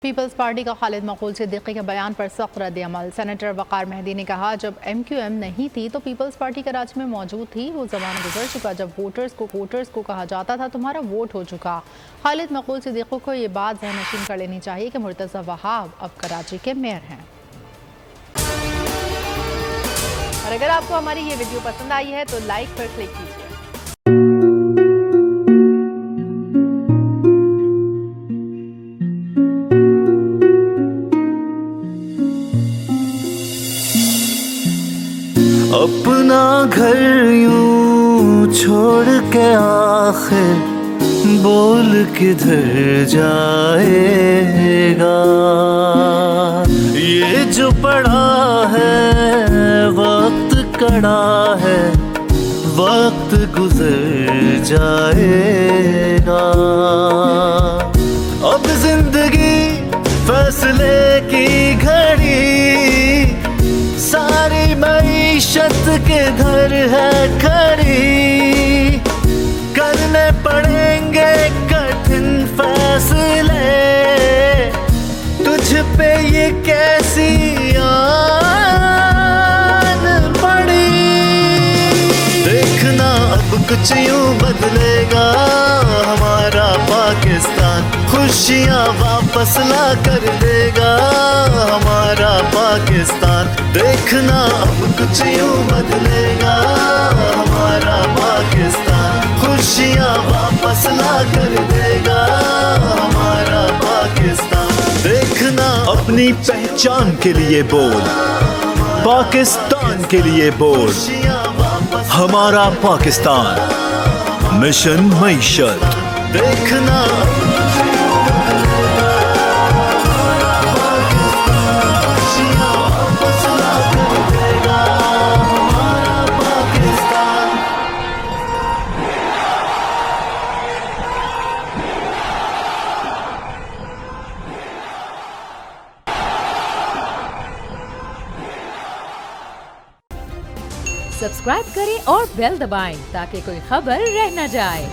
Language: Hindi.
पीपल्स पार्टी का खालिद मकबूल सिद्दीकी के बयान पर सख्त रद्द-ए-अमल। सेनेटर वक़ार मेहदी ने कहा, जब MQM नहीं थी तो पीपल्स पार्टी कराची में मौजूद थी। वो ज़माना गुजर चुका जब वोटर्स को कहा जाता था तुम्हारा वोट हो चुका। खालिद मकबूल सिद्दीकी को ये बात ज़हननशीन कर लेनी चाहिए कि मुर्तज़ा वहाब अब कराची के मेयर हैं। और अगर आपको हमारी ये वीडियो पसंद आई है तो लाइक पर क्लिक कीजिए। अपना घर यूं छोड़ के आखिर बोल किधर जाएगा। ये जो पड़ा है वक्त कड़ा है, वक्त गुजर जाएगा। अब जिंदगी फैसले की घड़ी, सारी मईशत किधर है खड़ी। करने पड़ेंगे कठिन फैसले, तुझ पे ये कैसी आन पड़ी। देखना अब कुछ यूं बदलेगा हमारा पाकिस्तान, खुशियाँ वापस ला कर देगा हमारा पाकिस्तान। देखना अब कुछ यूं बदलेगा हमारा पाकिस्तान, खुशियाँ वापस ला कर देगा हमारा पाकिस्तान। देखना अपनी पहचान के लिए बोल, पाकिस्तान के लिए बोल, हमारा पाकिस्तान, मिशन मईशत। देखना सब्सक्राइब करें और बेल दबाएं ताकि कोई खबर रह न जाए।